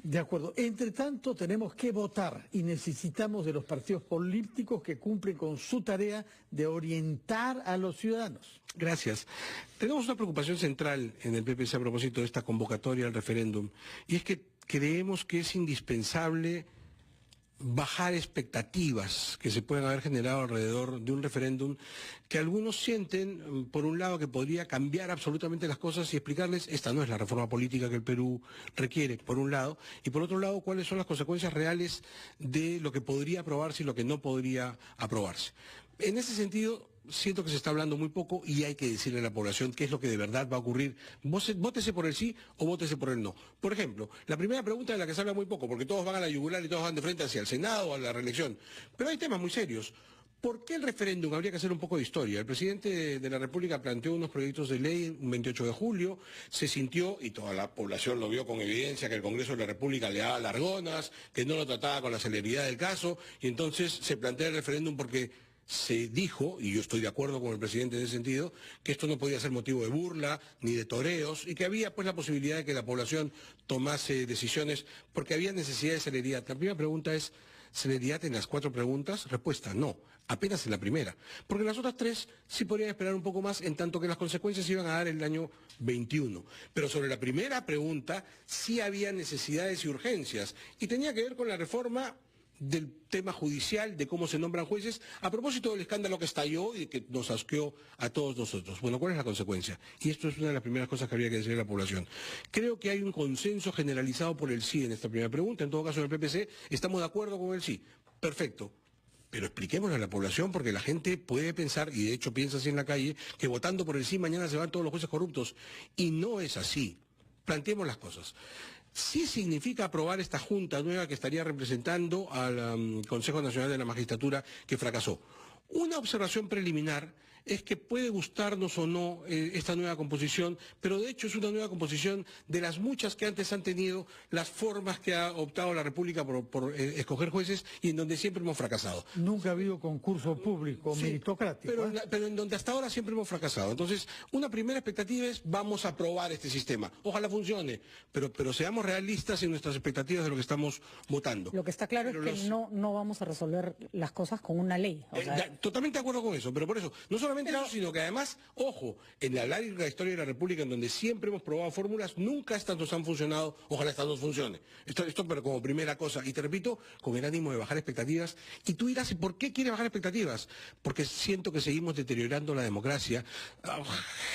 De acuerdo. Entre tanto, tenemos que votar y necesitamos de los partidos políticos que cumplen con su tarea de orientar a los ciudadanos. Gracias. Tenemos una preocupación central en el PPC a propósito de esta convocatoria al referéndum, y es que creemos que es indispensable bajar expectativas que se pueden haber generado alrededor de un referéndum que algunos sienten, por un lado, que podría cambiar absolutamente las cosas y explicarles, esta no es la reforma política que el Perú requiere, por un lado, y por otro lado, cuáles son las consecuencias reales de lo que podría aprobarse y lo que no podría aprobarse. En ese sentido, siento que se está hablando muy poco y hay que decirle a la población qué es lo que de verdad va a ocurrir. Vótese por el sí o vótese por el no. Por ejemplo, la primera pregunta de la que se habla muy poco, porque todos van a la yugular y todos van de frente hacia el Senado o a la reelección. Pero hay temas muy serios. ¿Por qué el referéndum? Habría que hacer un poco de historia. El presidente de la República planteó unos proyectos de ley un 28 de julio, se sintió, y toda la población lo vio con evidencia, que el Congreso de la República le daba largonas, que no lo trataba con la celeridad del caso, y entonces se plantea el referéndum porque se dijo, y yo estoy de acuerdo con el presidente en ese sentido, que esto no podía ser motivo de burla ni de toreos y que había pues la posibilidad de que la población tomase decisiones porque había necesidad de celeridad. La primera pregunta es, ¿celeridad en las 4 preguntas? Respuesta, no, apenas en la primera. Porque en las otras 3 sí podrían esperar un poco más en tanto que las consecuencias se iban a dar el año 21. Pero sobre la primera pregunta sí había necesidades y urgencias y tenía que ver con la reforma del tema judicial, de cómo se nombran jueces, a propósito del escándalo que estalló y que nos asqueó a todos nosotros. Bueno, ¿cuál es la consecuencia? Y esto es una de las primeras cosas que habría que decirle a la población. Creo que hay un consenso generalizado por el sí en esta primera pregunta. En todo caso, en el PPC estamos de acuerdo con el sí. Perfecto. Pero expliquémosle a la población, porque la gente puede pensar, y de hecho piensa así en la calle, que votando por el sí mañana se van todos los jueces corruptos. Y no es así. Planteemos las cosas. Sí significa aprobar esta junta nueva que estaría representando al Consejo Nacional de la Magistratura que fracasó. Una observación preliminar es que puede gustarnos o no esta nueva composición, pero de hecho es una nueva composición de las muchas que antes han tenido las formas que ha optado la República por escoger jueces y en donde siempre hemos fracasado. Nunca ha habido concurso público, sí, meritocrático. Pero en donde hasta ahora siempre hemos fracasado. Entonces, una primera expectativa es vamos a aprobar este sistema. Ojalá funcione, pero seamos realistas en nuestras expectativas de lo que estamos votando. Lo que está claro es que no vamos a resolver las cosas con una ley. O sea, totalmente de acuerdo con eso, pero por eso, no solamente eso, sino que además, ojo, en la larga historia de la República, en donde siempre hemos probado fórmulas, nunca estas nos han funcionado, ojalá estas nos funcione. Esto pero como primera cosa, y te repito, con el ánimo de bajar expectativas, y tú dirás, ¿por qué quieres bajar expectativas? Porque siento que seguimos deteriorando la democracia,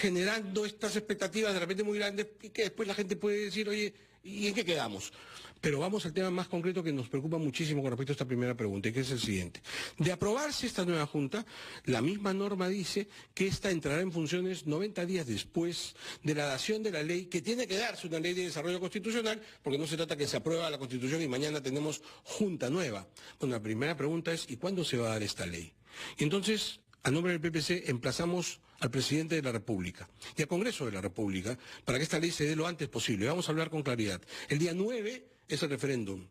generando estas expectativas de repente muy grandes, y que después la gente puede decir, oye, ¿y en qué quedamos? Pero vamos al tema más concreto que nos preocupa muchísimo con respecto a esta primera pregunta, y que es el siguiente. De aprobarse esta nueva Junta, la misma norma dice que esta entrará en funciones 90 días después de la dación de la ley, que tiene que darse una ley de desarrollo constitucional, porque no se trata que se aprueba la Constitución y mañana tenemos Junta nueva. Bueno, la primera pregunta es, ¿y cuándo se va a dar esta ley? Y entonces, a nombre del PPC, emplazamos al presidente de la República y al Congreso de la República para que esta ley se dé lo antes posible. Vamos a hablar con claridad. El día 9 es el referéndum.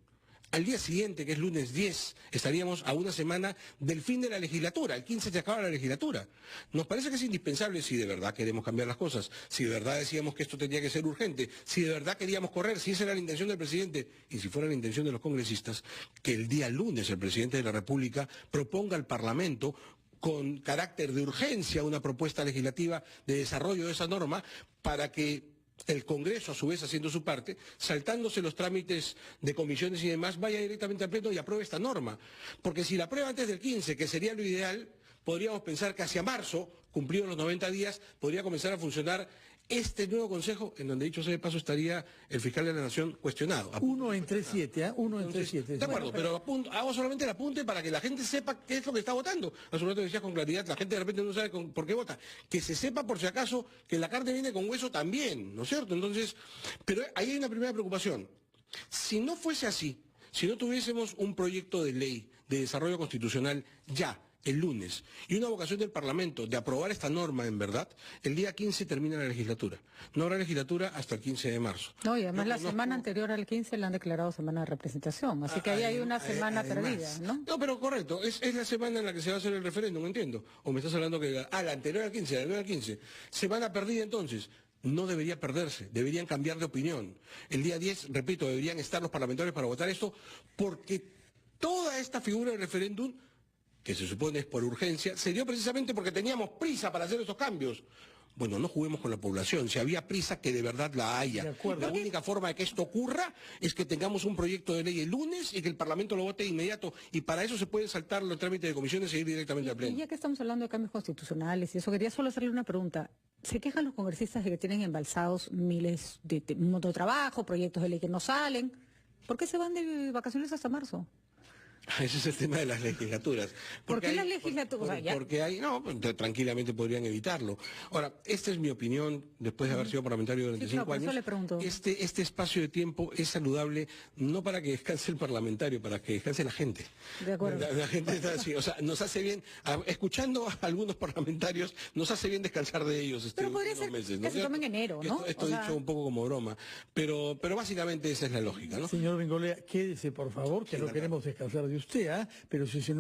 Al día siguiente, que es lunes 10, estaríamos a una semana del fin de la legislatura. El 15 se acaba la legislatura. Nos parece que es indispensable si de verdad queremos cambiar las cosas, si de verdad decíamos que esto tenía que ser urgente, si de verdad queríamos correr, si esa era la intención del presidente y si fuera la intención de los congresistas, que el día lunes el presidente de la República proponga al Parlamento con carácter de urgencia una propuesta legislativa de desarrollo de esa norma para que el Congreso, a su vez, haciendo su parte, saltándose los trámites de comisiones y demás, vaya directamente al Pleno y apruebe esta norma. Porque si la aprueba antes del 15, que sería lo ideal, podríamos pensar que hacia marzo, cumplidos los 90 días, podría comenzar a funcionar este nuevo Consejo, en donde, dicho sea de paso, estaría el fiscal de la Nación cuestionado. Uno entre 7, ¿eh? Uno entre 7. De acuerdo, pero hago solamente el apunte para que la gente sepa qué es lo que está votando. Hace un rato decías con claridad, la gente de repente no sabe por qué vota. Que se sepa, por si acaso, que la carne viene con hueso también, ¿no es cierto? Entonces, pero ahí hay una primera preocupación. Si no fuese así, si no tuviésemos un proyecto de ley de desarrollo constitucional ya, el lunes, y una vocación del Parlamento de aprobar esta norma en verdad, el día 15 termina la legislatura. No habrá legislatura hasta el 15 de marzo. No, y además la semana anterior al 15 la han declarado semana de representación, así que ahí hay una semana perdida, ¿no? No, pero correcto, es la semana en la que se va a hacer el referéndum, entiendo. O me estás hablando que la anterior al 15, la 9 al 15. Semana perdida entonces. no debería perderse, deberían cambiar de opinión. El día 10, repito, deberían estar los parlamentarios para votar esto, porque toda esta figura de referéndum, que se supone es por urgencia, se dio precisamente porque teníamos prisa para hacer esos cambios. Bueno, no juguemos con la población, si había prisa, que de verdad la haya. La única forma de que esto ocurra es que tengamos un proyecto de ley el lunes y que el Parlamento lo vote de inmediato, y para eso se puede saltar los trámites de comisiones e ir directamente al Pleno. Y ya que estamos hablando de cambios constitucionales y eso, quería solo hacerle una pregunta. ¿Se quejan los congresistas de que tienen embalsados miles de un montón de trabajo, proyectos de ley que no salen? ¿Por qué se van de vacaciones hasta marzo? Ese es el tema de las legislaturas. ¿Por qué las legislaturas? Porque hay, no, tranquilamente podrían evitarlo. Ahora, esta es mi opinión, después de haber sido parlamentario durante 5 años. Por eso le pregunto. Este espacio de tiempo es saludable, no para que descanse el parlamentario, para que descanse la gente. De acuerdo. La gente está así, o sea, nos hace bien, escuchando a algunos parlamentarios, nos hace bien descansar de ellos pero podría unos ser meses, que se tome en enero, ¿no? Esto dicho un poco como broma, pero básicamente esa es la lógica, ¿no? Señor Bengolea, quédese por favor, que no queremos descansar de usted, ¿ah? Pero si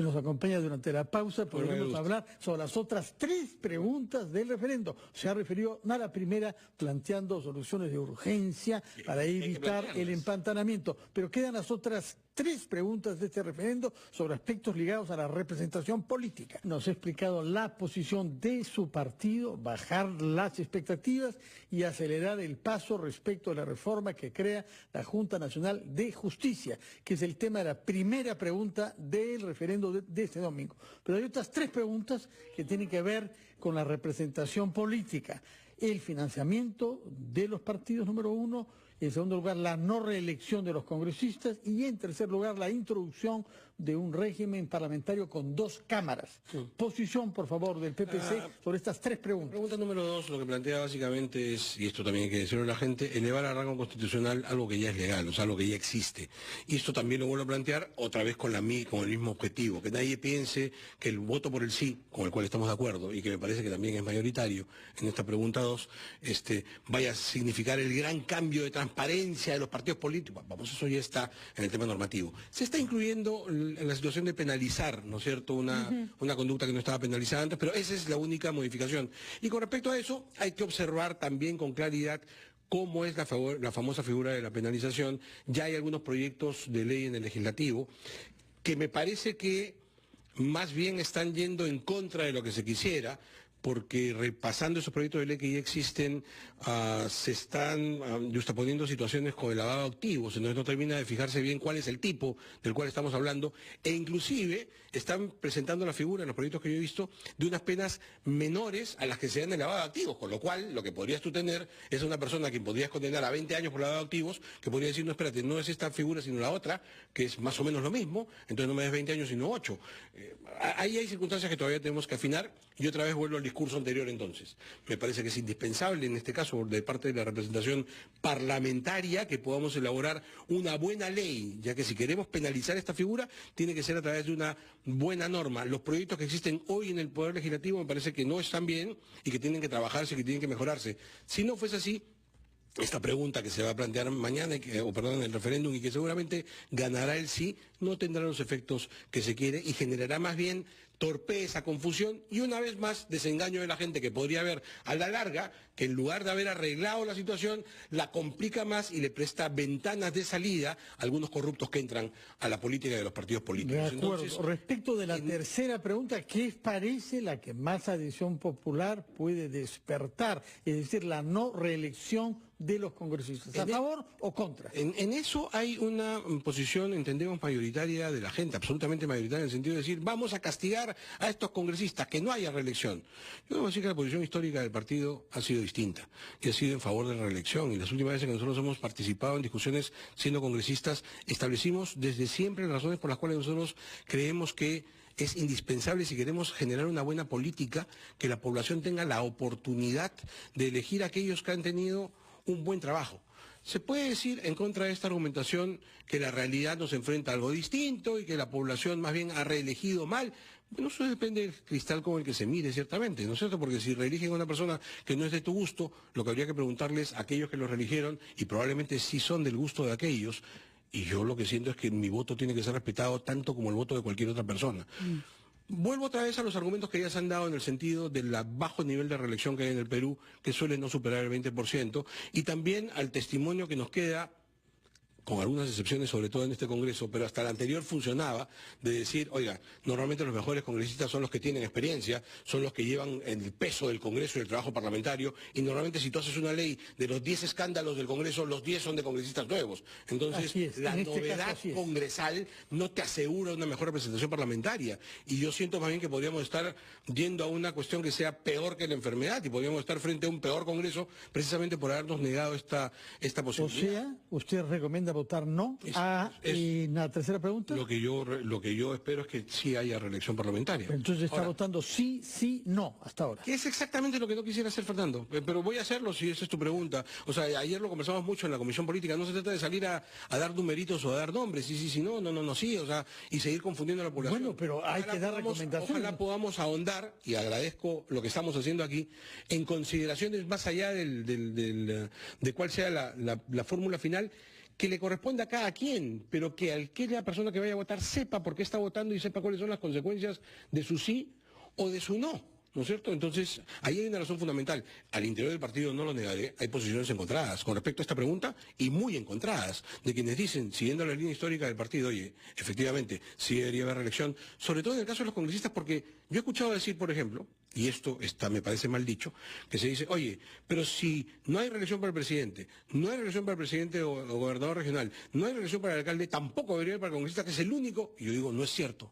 nos acompaña durante la pausa, podremos hablar sobre las otras 3 preguntas del referendo. Se ha referido a la primera, planteando soluciones de urgencia para evitar el empantanamiento, pero quedan las otras 3 preguntas de este referendo sobre aspectos ligados a la representación política. Nos ha explicado la posición de su partido, bajar las expectativas y acelerar el paso respecto a la reforma que crea la Junta Nacional de Justicia, que es el tema de la primera pregunta del referendo de este domingo. Pero hay otras 3 preguntas que tienen que ver con la representación política. El financiamiento de los partidos, número 1. En segundo lugar, la no reelección de los congresistas. Y en tercer lugar, la introducción de un régimen parlamentario con 2 cámaras. Posición, por favor, del PPC sobre estas 3 preguntas. Pregunta número 2, lo que plantea básicamente es, y esto también hay que decirlo a la gente, elevar a rango constitucional algo que ya es legal, o sea, algo que ya existe. Y esto también lo vuelvo a plantear otra vez con el mismo objetivo, que nadie piense que el voto por el sí, con el cual estamos de acuerdo, y que me parece que también es mayoritario en esta pregunta 2, vaya a significar el gran cambio de transparencia de los partidos políticos. Vamos, eso ya está en el tema normativo. Se está incluyendo en la situación de penalizar, ¿no es cierto?, una conducta que no estaba penalizada antes, pero esa es la única modificación. Y con respecto a eso, hay que observar también con claridad cómo es la famosa figura de la penalización. Ya hay algunos proyectos de ley en el legislativo que me parece que más bien están yendo en contra de lo que se quisiera, porque repasando esos proyectos de ley que ya existen, se están justaponiendo situaciones con el lavado de activos, entonces no termina de fijarse bien cuál es el tipo del cual estamos hablando, e inclusive están presentando la figura en los proyectos que yo he visto de unas penas menores a las que se dan de lavado de activos, con lo cual lo que podrías tú tener es una persona que podrías condenar a 20 años por lavado de activos, que podría decir, no, espérate, no es esta figura sino la otra, que es más o menos lo mismo, entonces no me des 20 años sino 8. Ahí hay circunstancias que todavía tenemos que afinar, y otra vez vuelvo al discurso anterior entonces. Me parece que es indispensable en este caso, de parte de la representación parlamentaria, que podamos elaborar una buena ley, ya que si queremos penalizar esta figura, tiene que ser a través de una buena norma. Los proyectos que existen hoy en el Poder Legislativo me parece que no están bien y que tienen que trabajarse, que tienen que mejorarse. Si no fuese así, esta pregunta que se va a plantear mañana, en el referéndum, y que seguramente ganará el sí, no tendrá los efectos que se quiere y generará más bien torpeza, confusión y una vez más desengaño de la gente, que podría haber a la larga que en lugar de haber arreglado la situación la complica más y le presta ventanas de salida a algunos corruptos que entran a la política de los partidos políticos. De acuerdo. Entonces, respecto de la tercera pregunta, ¿qué parece la que más adhesión popular puede despertar? Es decir, la no reelección de los congresistas. ¿A favor o contra? En eso hay una posición, entendemos, mayoritaria de la gente, absolutamente mayoritaria, en el sentido de decir, vamos a castigar a estos congresistas, que no haya reelección. Yo debo decir que la posición histórica del partido ha sido distinta, y ha sido en favor de la reelección, y las últimas veces que nosotros hemos participado en discusiones siendo congresistas, establecimos desde siempre las razones por las cuales nosotros creemos que es indispensable, si queremos generar una buena política, que la población tenga la oportunidad de elegir a aquellos que han tenido un buen trabajo. Se puede decir en contra de esta argumentación que la realidad nos enfrenta a algo distinto y que la población más bien ha reelegido mal. Bueno, eso depende del cristal con el que se mire, ciertamente, ¿no es cierto? Porque si reeligen a una persona que no es de tu gusto, lo que habría que preguntarles a aquellos que lo reeligieron, y probablemente sí son del gusto de aquellos, y yo lo que siento es que mi voto tiene que ser respetado tanto como el voto de cualquier otra persona. Vuelvo otra vez a los argumentos que ya se han dado en el sentido del bajo nivel de reelección que hay en el Perú, que suele no superar el 20%, y también al testimonio que nos queda, con algunas excepciones, sobre todo en este Congreso, pero hasta el anterior funcionaba, de decir, oiga, normalmente los mejores congresistas son los que tienen experiencia, son los que llevan el peso del Congreso y el trabajo parlamentario, y normalmente si tú haces una ley de los 10 escándalos del Congreso, los 10 son de congresistas nuevos. Entonces, la novedad congresal no te asegura una mejor representación parlamentaria. Y yo siento más bien que podríamos estar yendo a una cuestión que sea peor que la enfermedad, y podríamos estar frente a un peor Congreso precisamente por habernos negado esta posibilidad. O sea, usted recomienda votar no. Y la tercera pregunta. Lo que yo espero es que sí haya reelección parlamentaria. Entonces está votando sí, no, hasta ahora. Que es exactamente lo que no quisiera hacer, Fernando. Pero voy a hacerlo si esa es tu pregunta. O sea, ayer lo conversamos mucho en la Comisión Política. No se trata de salir a dar numeritos o a dar nombres. Sí, no, sí. O sea, y seguir confundiendo a la población. Bueno, pero hay que dar recomendaciones. Ojalá podamos ahondar, y agradezco lo que estamos haciendo aquí, en consideraciones más allá de cuál sea la fórmula final, que le corresponde a cada quien, pero que aquella persona que vaya a votar sepa por qué está votando y sepa cuáles son las consecuencias de su sí o de su no. ¿No es cierto? Entonces, ahí hay una razón fundamental. Al interior del partido, no lo negaré, hay posiciones encontradas con respecto a esta pregunta, y muy encontradas, de quienes dicen, siguiendo la línea histórica del partido, oye, efectivamente, sí debería haber reelección, sobre todo en el caso de los congresistas, porque yo he escuchado decir, por ejemplo, y esto me parece mal dicho, que se dice, oye, pero si no hay reelección para el presidente, no hay reelección para el presidente o gobernador regional, no hay reelección para el alcalde, tampoco debería haber para el congresista, que es el único, y yo digo, no es cierto.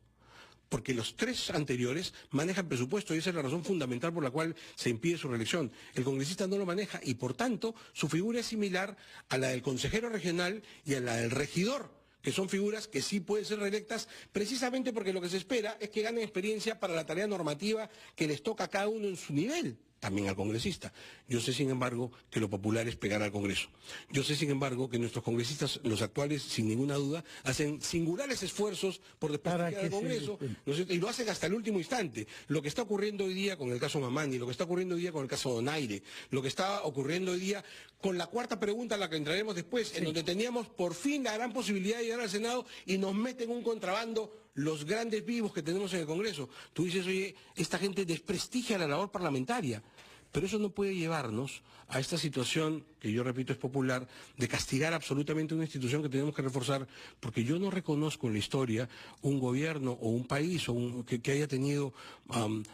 Porque los tres anteriores manejan presupuesto y esa es la razón fundamental por la cual se impide su reelección. El congresista no lo maneja y por tanto su figura es similar a la del consejero regional y a la del regidor, que son figuras que sí pueden ser reelectas precisamente porque lo que se espera es que ganen experiencia para la tarea normativa que les toca a cada uno en su nivel. También al congresista. Yo sé, sin embargo, que lo popular es pegar al Congreso. Yo sé, sin embargo, que nuestros congresistas, los actuales, sin ninguna duda, hacen singulares esfuerzos por desprestigiar al Congreso, ¿no es cierto? Y lo hacen hasta el último instante. Lo que está ocurriendo hoy día con el caso Mamani, lo que está ocurriendo hoy día con el caso Donaire, lo que está ocurriendo hoy día con la cuarta pregunta a la que entraremos después, en donde teníamos por fin la gran posibilidad de llegar al Senado y nos meten un contrabando los grandes vivos que tenemos en el Congreso. Tú dices, oye, esta gente desprestigia la labor parlamentaria, pero eso no puede llevarnos a esta situación, que yo repito es popular, de castigar absolutamente una institución que tenemos que reforzar, porque yo no reconozco en la historia un gobierno o un país que haya tenido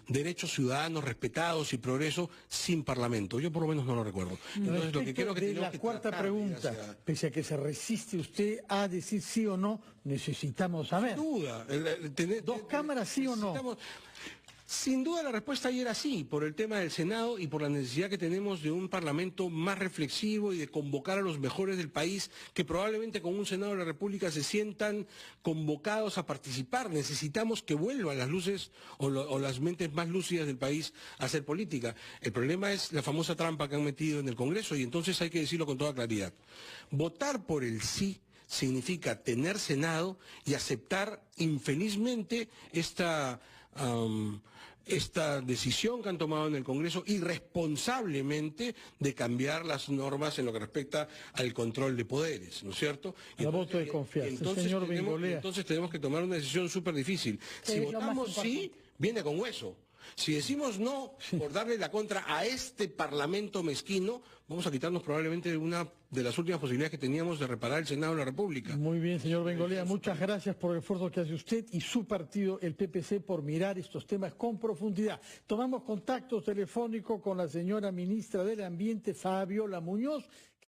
derechos ciudadanos respetados y progreso sin parlamento. Yo por lo menos no lo recuerdo. Entonces, lo que quiero que la cuarta pregunta, pese a que se resiste usted a decir sí o no, necesitamos saber. Sin duda. ¿Dos cámaras sí o no? Sin duda la respuesta ayer era sí, por el tema del Senado y por la necesidad que tenemos de un Parlamento más reflexivo y de convocar a los mejores del país, que probablemente con un Senado de la República se sientan convocados a participar. Necesitamos que vuelvan las luces o las mentes más lúcidas del país a hacer política. El problema es la famosa trampa que han metido en el Congreso y entonces hay que decirlo con toda claridad. Votar por el sí significa tener Senado y aceptar infelizmente esta decisión que han tomado en el Congreso irresponsablemente de cambiar las normas en lo que respecta al control de poderes, ¿no es cierto? La voto de confianza, señor Bengolea. Entonces tenemos que tomar una decisión súper difícil. Si votamos sí, viene con hueso. Si decimos no, por darle la contra a este Parlamento mezquino, vamos a quitarnos probablemente una de las últimas posibilidades que teníamos de reparar el Senado de la República. Muy bien, señor Bengolea, muchas gracias por el esfuerzo que hace usted y su partido, el PPC, por mirar estos temas con profundidad. Tomamos contacto telefónico con la señora ministra del Ambiente, Fabiola Muñoz,